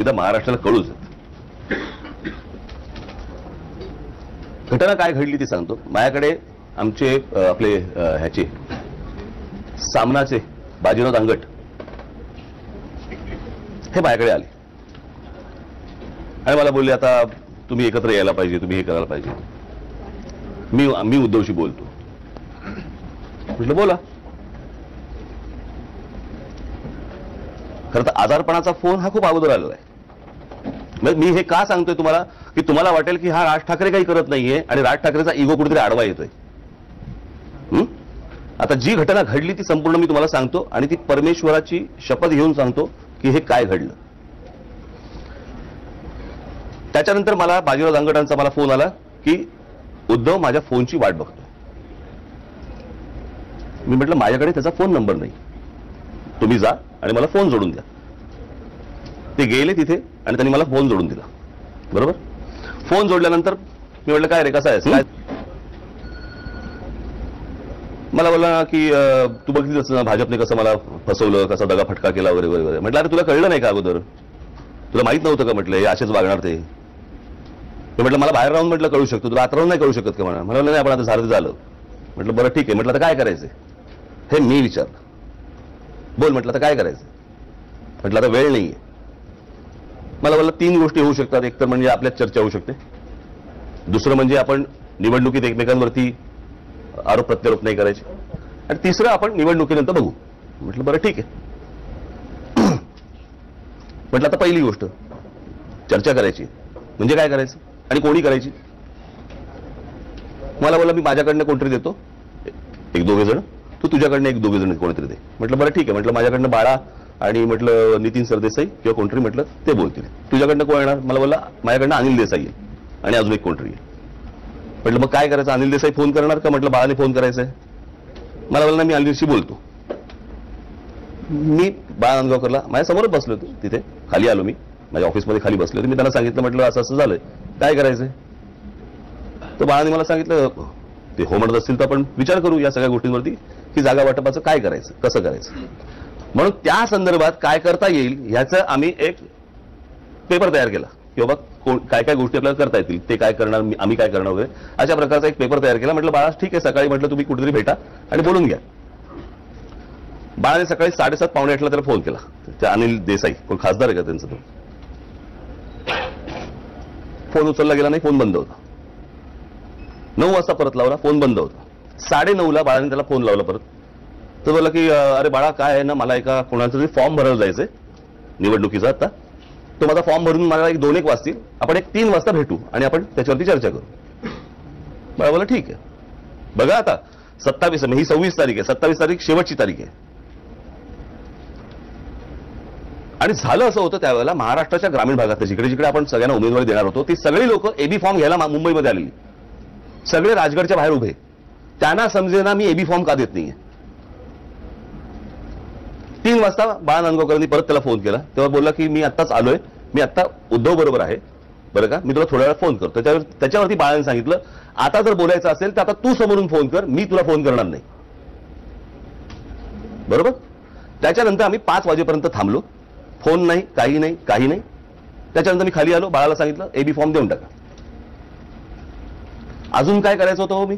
त्या महाराष्ट्राला कळूच. घटना काय घडली ती सांगतो. माझ्याकडे आमचे आपले ह्याचे सामनाचे बाजीराव दांगट हे माझ्याकडे आले आणि मला बोलले, आता तुम्ही एकत्र यायला पाहिजे, तुम्ही हे करायला पाहिजे. मी उद्धवशी बोलतो. म्हटलं बोला. खरं तर आजारपणाचा फोन हा खूप अगोदर आलेला आहे. मी हे का सांगतोय तुम्हाला, की तुम्हाला वाटेल की हा राज ठाकरे काही करत नाहीये आणि राज ठाकरेचा इगो कुठेतरी आडवा येतोय. आता जी घटना घडली ती संपूर्ण मी तुम्हाला सांगतो आणि ती परमेश्वराची शपथ घेऊन सांगतो की हे काय घडलं. त्याच्यानंतर मला बाजीराव दांगटांचा मला फोन आला की उद्धव माझ्या फोनची वाट बघतोय. मी म्हटलं माझ्याकडे त्याचा फोन नंबर नाही, तुम्ही जा आणि मला फोन जोडून द्या. ते गेले तिथे आणि त्यांनी मला फोन जोडून दिला. बरोबर. फोन जोडल्यानंतर मी म्हटलं काय रे, कसा आहेस काय. मला बोलला की तू बघितलंच ना भाजपने कसं मला फसवलं, कसा दगा फटका केला वगैरे वगैरे. म्हटलं अरे तुला कळलं नाही का अगोदर, तुला माहित नव्हतं का म्हटलं हे असेच वागणार ते. म्हटलं मला बाहेर राहून म्हटलं कळू शकतो, तुला आत राहून नाही कळू शकत का. म्हणा नाही आपण आता झालं. म्हटलं बरं ठीक आहे. म्हटलं आता काय करायचंय हे मी विचारलं. बोल म्हटलं आता काय करायचं. म्हटलं आता वेळ नाहीये. मला बोलला 3 गोष्टी होऊ शकतात. एक तर म्हणजे आपल्यात चर्चा होऊ शकते, दुसरं म्हणजे आपण निवडणुकीत एकमेकांवरती आरोप प्रत्यारोप नाही करायचे, आणि तिसरं आपण निवडणुकीनंतर बघू. म्हटलं बरं ठीक आहे. म्हटलं आता पहिली गोष्ट चर्चा करायची म्हणजे काय करायचं आणि कोणी करायची. मला बोलला मी माझ्याकडनं कोणतरी देतो 1-2 जण, तू तुझ्याकडनं 1-2 जण कोणतरी दे. म्हटलं बरं ठीक आहे. म्हटलं माझ्याकडनं बाळा आणि म्हटलं नितीन सरदेसाई किंवा कोणतरी म्हटलं ते बोलतील. तुझ्याकडनं कोण येणार. मला बोलला माझ्याकडनं अनिल देसाई आहे आणि अजून एक कोणतरी आहे. म्हटलं मग काय करायचं, अनिल देसाई फोन करणार का. म्हटलं बाळाने फोन करायचंय. मला बोलला मी अनिलशी बोलतो. मी बाळा नांदगावकरला माझ्यासमोरच बसलो होतो, तिथे खाली आलो, मी माझ्या ऑफिसमध्ये खाली बसलो होतो. मी त्यांना सांगितलं म्हटलं असं असं झालंय, काय करायचंय. तर बाळाने मला सांगितलं ते हो म्हणत असतील तर आपण विचार करू या सगळ्या गोष्टींवरती की जागा वाटपाचं काय करायचं, कसं करायचं. म्हणून त्या संदर्भात काय करता येईल ह्याचं आम्ही एक पेपर तयार केला की बाबा काय काय गोष्टी आपल्याला करता येतील, ते काय करणार, आम्ही काय करणार वगैरे अशा प्रकारचा एक पेपर तयार केला. म्हटलं बाळा ठीक आहे, सकाळी म्हटलं तुम्ही कुठेतरी भेटा आणि बोलून घ्या. बाळाने सकाळी 7:30 पावणे 8ला त्याला फोन केला. त्या अनिल देसाई कोण खासदार आहे का त्यांचा, तो फोन उचलला गेला नाही, फोन बंद होता. 9 वाजता परत लावला, फोन बंद होता. 9:30ला बाळाने त्याला फोन लावला परत. तो बोलला की अरे बाळा काय आहे ना, मला एका कोणाचा तरी फॉर्म भरायला जायचंय निवडणुकीचा. आता तो माझा फॉर्म भरून मला 2-1 वाजतील, आपण 3 वाजता भेटू आणि आपण त्याच्यावरती चर्चा करू. बाळा बोला ठीक आहे. बघा आता 27 ही 26 तारीख आहे, 27 तारीख शेवटची तारीख आहे. आणि झालं असं होतं त्यावेळेला महाराष्ट्राच्या ग्रामीण भागात जिकडे जिकडे आपण सगळ्यांना उमेदवारी देणार होतो ती सगळी लोक एबी फॉर्म घ्यायला मुंबईमध्ये आलेली, सगळे राजगडच्या बाहेर उभे. त्यांना समजेना मी एबी फॉर्म का देत नाहीये. 3 वाजता बाळा नांदगावकरांनी परत त्याला फोन केला. तेव्हा बोलला की मी आत्ताच आलोय, मी आत्ता उद्धव बरोबर आहे बरं का, मी तुला थोड्या वेळात फोन करतो. त्याच्यावरती बाळाने सांगितलं आता जर बोलायचं असेल तर आता तू समोरून फोन कर, मी तुला फोन करणार नाही. बरोबर. त्याच्यानंतर आम्ही 5 वाजेपर्यंत थांबलो. फोन नाही, काही नाही, काही नाही. त्याच्यानंतर मी खाली आलो, बाळाला सांगितलं एबी फॉर्म देऊन टाका. अजून काय करायचं होतं हो मी